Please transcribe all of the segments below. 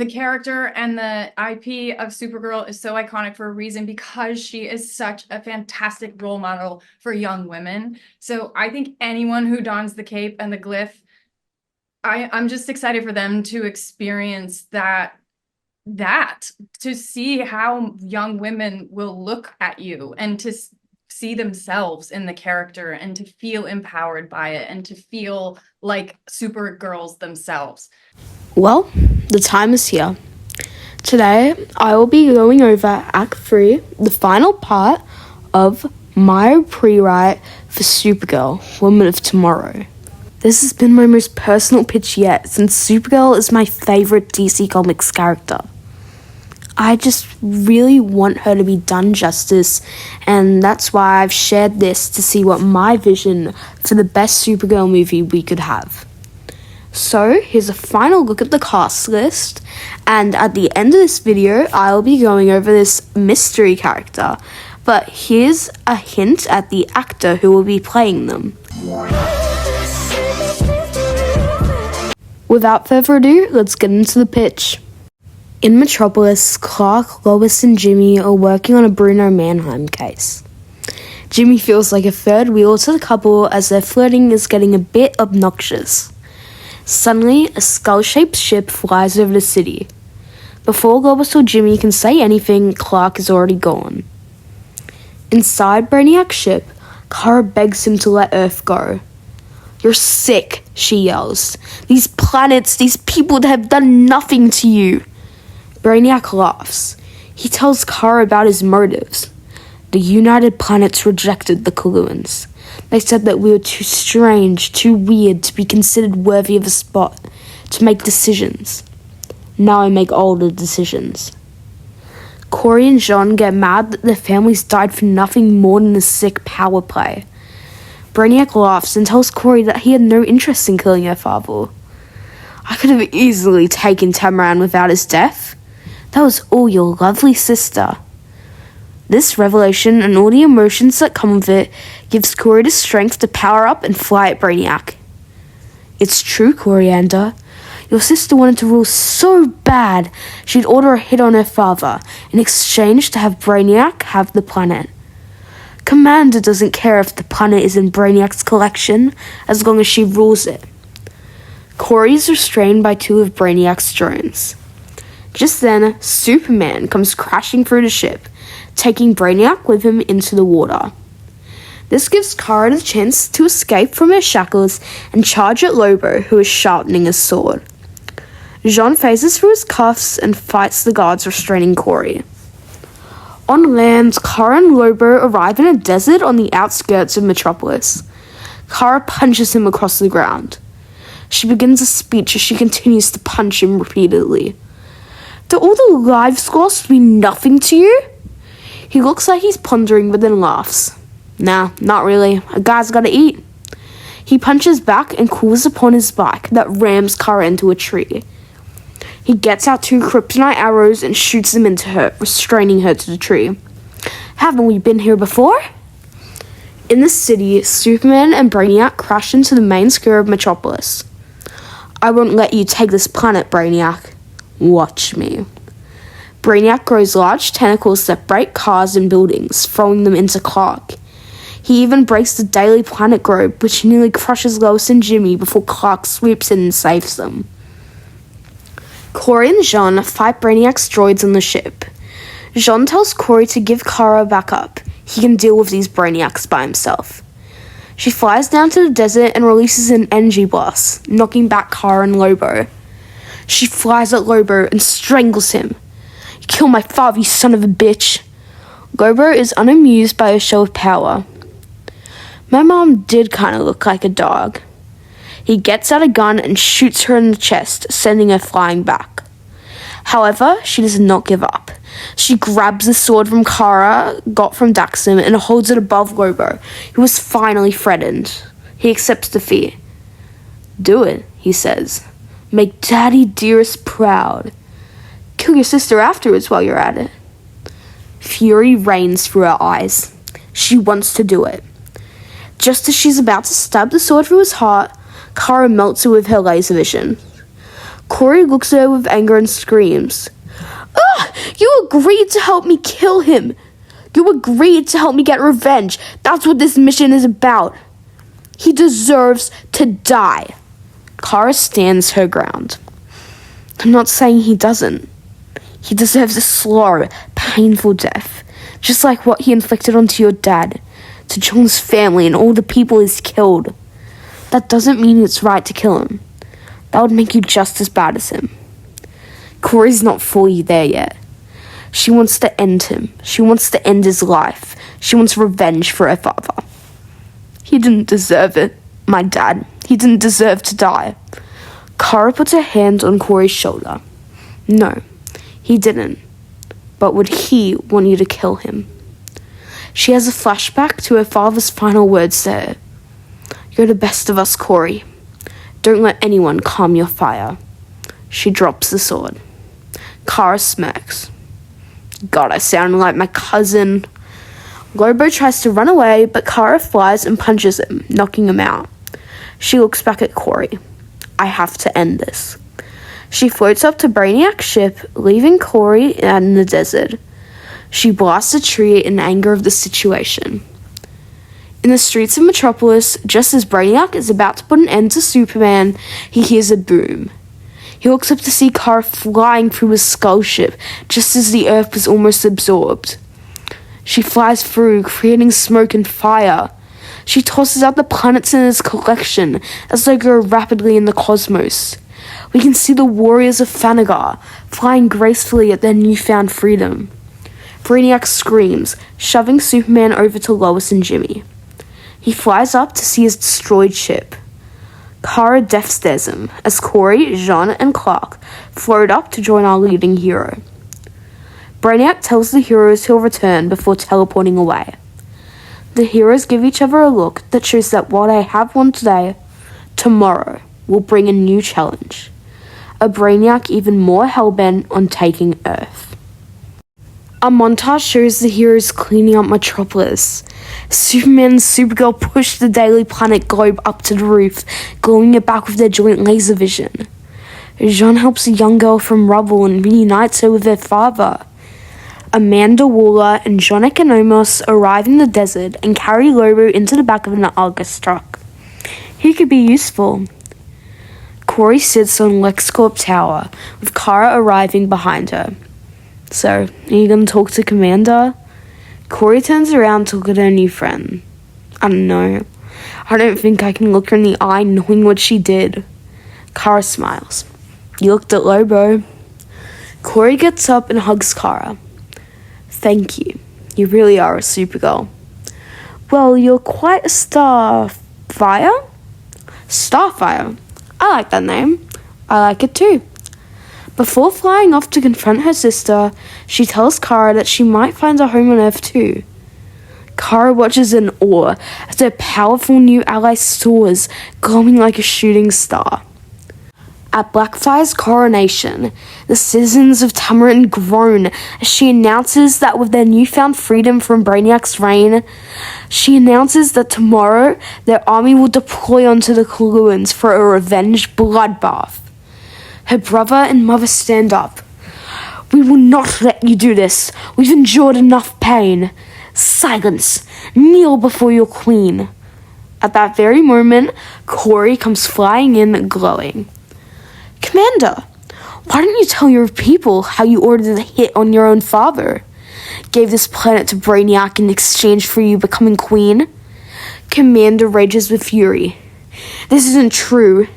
The character and the IP of Supergirl is so iconic for a reason because she is such a fantastic role model for young women. So I think anyone who dons the cape and the glyph, I'm just excited for them to experience that to see how young women will look at you and to see themselves in the character and to feel empowered by it and to feel like Supergirls themselves. Well, the time is here. Today, I will be going over Act 3, the final part of my pre-write for Supergirl, Woman of Tomorrow. This has been my most personal pitch yet, since Supergirl is my favourite DC Comics character. I just really want her to be done justice, and that's why I've shared this to see what my vision for the best Supergirl movie we could have. So, here's a final look at the cast list, and at the end of this video, I'll be going over this mystery character, but here's a hint at the actor who will be playing them. Without further ado, let's get into the pitch. In Metropolis, Clark, Lois, and Jimmy are working on a Bruno Mannheim case. Jimmy feels like a third wheel to the couple as their flirting is getting a bit obnoxious. Suddenly, a skull-shaped ship flies over the city. Before Lois or Jimmy can say anything, Clark is already gone. Inside Brainiac's ship, Kara begs him to let Earth go. "You're sick," she yells. "These planets, these people that have done nothing to you." Brainiac laughs. He tells Kara about his motives. The United Planets rejected the Coluans. They said that we were too strange, too weird to be considered worthy of a spot, to make decisions. Now I make all the decisions. Corey and Jean get mad that their families died for nothing more than a sick power play. Brainiac laughs and tells Corey that he had no interest in killing her father. "I could have easily taken Tamaran without his death. That was all your lovely sister." This revelation and all the emotions that come with it gives Corey the strength to power up and fly at Brainiac. "It's true, Coriander. Your sister wanted to rule so bad she'd order a hit on her father in exchange to have Brainiac have the planet. Commander doesn't care if the planet is in Brainiac's collection as long as she rules it." Corey is restrained by two of Brainiac's drones. Just then, Superman comes crashing through the ship, taking Brainiac with him into the water. This gives Kara the chance to escape from her shackles and charge at Lobo, who is sharpening his sword. Jean phases through his cuffs and fights the guards restraining Corey. On land, Kara and Lobo arrive in a desert on the outskirts of Metropolis. Kara punches him across the ground. She begins a speech as she continues to punch him repeatedly. "Do all the live scores mean nothing to you?" He looks like he's pondering but then laughs. "Nah, not really. A guy's gotta eat." He punches back and calls upon his bike that rams Kara into a tree. He gets out two kryptonite arrows and shoots them into her, restraining her to the tree. "Haven't we been here before?" In the city, Superman and Brainiac crash into the main square of Metropolis. "I won't let you take this planet, Brainiac. Watch me." Brainiac grows large tentacles that break cars and buildings, throwing them into Clark. He even breaks the Daily Planet globe, which nearly crushes Lois and Jimmy before Clark swoops in and saves them. Corey and Jean fight Brainiac's droids on the ship. Jean tells Corey to give Kara back up. He can deal with these Brainiacs by himself. She flies down to the desert and releases an energy blast, knocking back Kara and Lobo. She flies at Lobo and strangles him. "You killed my father, you son of a bitch." Lobo is unamused by her show of power. "My mom did kind of look like a dog." He gets out a gun and shoots her in the chest, sending her flying back. However, she does not give up. She grabs the sword from Kara, got from Daxam, and holds it above Lobo, who is finally threatened. He accepts defeat. "Do it," he says. "Make Daddy Dearest proud. Kill your sister afterwards while you're at it." Fury reigns through her eyes. She wants to do it. Just as she's about to stab the sword through his heart, Kara melts her with her laser vision. Corey looks at her with anger and screams, "Ugh! You agreed to help me kill him! You agreed to help me get revenge! That's what this mission is about! He deserves to die!" Kara stands her ground. "I'm not saying he doesn't. He deserves a slow, painful death, just like what he inflicted onto your dad, to John's family and all the people he's killed. That doesn't mean it's right to kill him. That would make you just as bad as him." Corey's not fully there yet. She wants to end him. She wants to end his life. She wants revenge for her father. "He didn't deserve it, my dad. He didn't deserve to die." Kara puts her hand on Corey's shoulder. "No, he didn't. But would he want you to kill him?" She has a flashback to her father's final words to her. "You're the best of us, Corey. Don't let anyone calm your fire." She drops the sword. Kara smirks. "God, I sound like my cousin." Lobo tries to run away, but Kara flies and punches him, knocking him out. She looks back at Corey. "I have to end this." She floats up to Brainiac's ship, leaving Corey in the desert. She blasts a tree in anger of the situation. In the streets of Metropolis, just as Brainiac is about to put an end to Superman, he hears a boom. He looks up to see Kara flying through his skull ship, just as the Earth was almost absorbed. She flies through, creating smoke and fire. She tosses out the planets in his collection as they grow rapidly in the cosmos. We can see the warriors of Thanagar flying gracefully at their newfound freedom. Brainiac screams, shoving Superman over to Lois and Jimmy. He flies up to see his destroyed ship. Kara death stares him as Corey, Jean, and Clark float up to join our leading hero. Brainiac tells the heroes he'll return before teleporting away. The heroes give each other a look that shows that while they have one today, tomorrow will bring a new challenge. A Brainiac even more hellbent on taking Earth. A montage shows the heroes cleaning up Metropolis. Superman and Supergirl push the Daily Planet globe up to the roof, glowing it back with their joint laser vision. Jean helps a young girl from rubble and reunites her with her father. Amanda Waller and John Economos arrive in the desert and carry Lobo into the back of an Argus truck. He could be useful. Corey sits on LexCorp Tower, with Kara arriving behind her. "So, are you going to talk to Commander?" Corey turns around to look at her new friend. "I don't know. I don't think I can look her in the eye knowing what she did." Kara smiles. "You looked at Lobo." Corey gets up and hugs Kara. "Thank you. You really are a Supergirl." "Well, you're quite a Starfire?" "Starfire? I like that name." "I like it too." Before flying off to confront her sister, she tells Kara that she might find a home on Earth too. Kara watches in awe as her powerful new ally soars, glowing like a shooting star. At Blackfire's coronation, the citizens of Tamarin groan as she announces that with their newfound freedom from Brainiac's reign, she announces that tomorrow their army will deploy onto the Kaluans for a revenge bloodbath. Her brother and mother stand up. "We will not let you do this. We've endured enough pain. Silence. Kneel before your queen." At that very moment, Corey comes flying in, glowing. "Commander, why don't you tell your people how you ordered a hit on your own father? Gave this planet to Brainiac in exchange for you becoming queen?" Commander rages with fury. "This isn't true."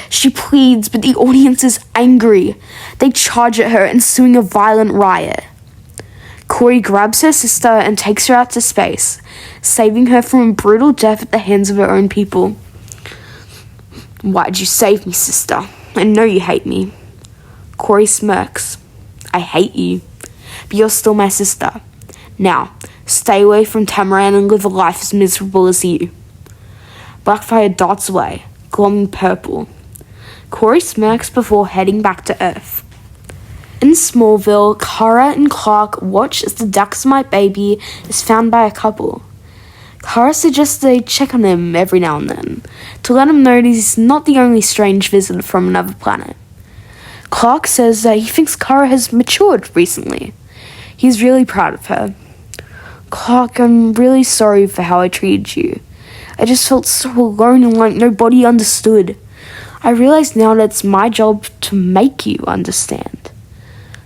She pleads, but the audience is angry. They charge at her, ensuing a violent riot. Corey grabs her sister and takes her out to space, saving her from a brutal death at the hands of her own people. "Why'd you save me, sister? I know you hate me." Corey smirks. "I hate you, but you're still my sister. Now, stay away from Tamaran and live a life as miserable as you." Blackfire darts away, glowing purple. Corey smirks before heading back to Earth. In Smallville, Kara and Clark watch as the Daxamite baby is found by a couple. Kara suggests they check on him every now and then, to let him know that he's not the only strange visitor from another planet. Clark says that he thinks Kara has matured recently. He's really proud of her. Clark, I'm really sorry for how I treated you. I just felt so alone and like nobody understood. I realize now that it's my job to make you understand.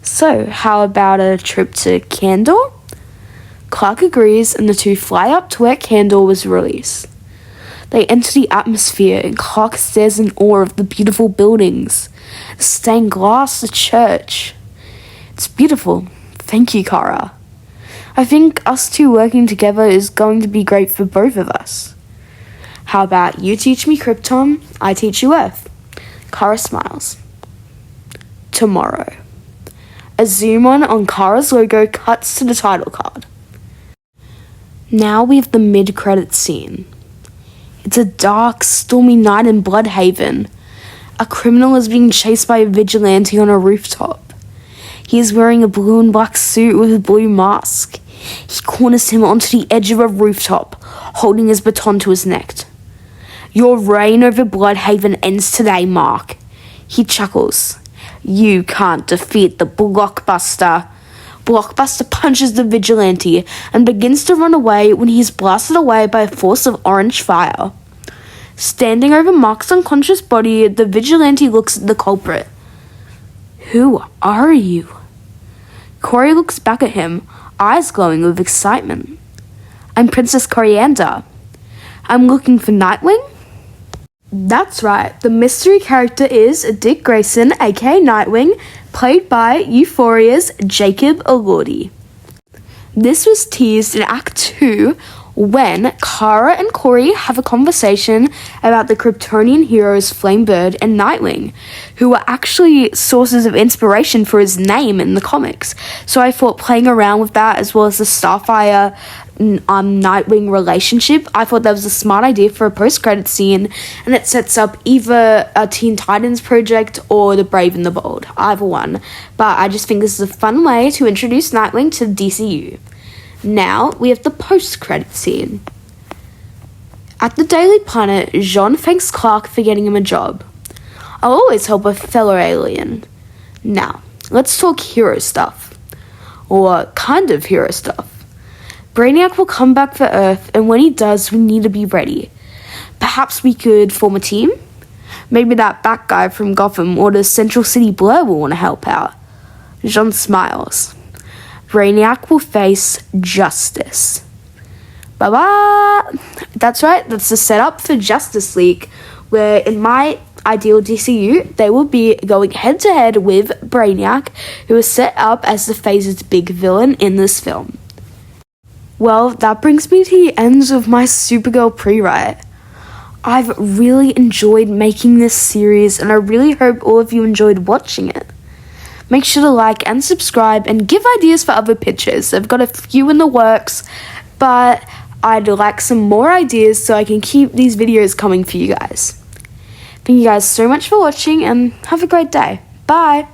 So, how about a trip to Candor? Clark agrees and the two fly up to where Candor was released. They enter the atmosphere and Clark stares in awe of the beautiful buildings, the stained glass, the church. It's beautiful. Thank you, Kara. I think us two working together is going to be great for both of us. How about you teach me Krypton, I teach you Earth? Kara smiles. Tomorrow. A zoom on Kara's logo cuts to the title card. Now we have the mid-credits scene. It's a dark, stormy night in Bloodhaven. A criminal is being chased by a vigilante on a rooftop. He is wearing a blue and black suit with a blue mask. He corners him onto the edge of a rooftop, holding his baton to his neck. Your reign over Bloodhaven ends today, Mark. He chuckles. You can't defeat the Blockbuster. Blockbuster punches the vigilante and begins to run away when he is blasted away by a force of orange fire. Standing over Mark's unconscious body, the vigilante looks at the culprit. Who are you? Corey looks back at him, eyes glowing with excitement. I'm Princess Coriander. I'm looking for Nightwing? That's right, the mystery character is Dick Grayson, aka Nightwing, played by Euphoria's Jacob Elordi. This was teased in Act 2 when Kara and Corey have a conversation about the Kryptonian heroes Flamebird and Nightwing, who were actually sources of inspiration for his name in the comics. So I thought playing around with that as well as the Starfire Nightwing relationship, I thought that was a smart idea for a post-credit scene, and it sets up either a Teen Titans project or the Brave and the Bold, either one. But I just think this is a fun way to introduce Nightwing to the DCU. Now we have the post-credit scene. At the Daily Planet, Jean thanks Clark for getting him a job. I'll always help a fellow alien. Now, let's talk hero stuff. Or kind of hero stuff. Brainiac will come back for Earth, and when he does, we need to be ready. Perhaps we could form a team? Maybe that Bat guy from Gotham or the Central City Blur will want to help out. Jean smiles. Brainiac will face justice. Bye-bye! That's right, that's the setup for Justice League, where in my ideal DCU, they will be going head-to-head with Brainiac, who is set up as the Phase's big villain in this film. Well, that brings me to the end of my Supergirl pre-write. I've really enjoyed making this series, and I really hope all of you enjoyed watching it. Make sure to like and subscribe and give ideas for other pitches. I've got a few in the works, but I'd like some more ideas so I can keep these videos coming for you guys. Thank you guys so much for watching and have a great day. Bye!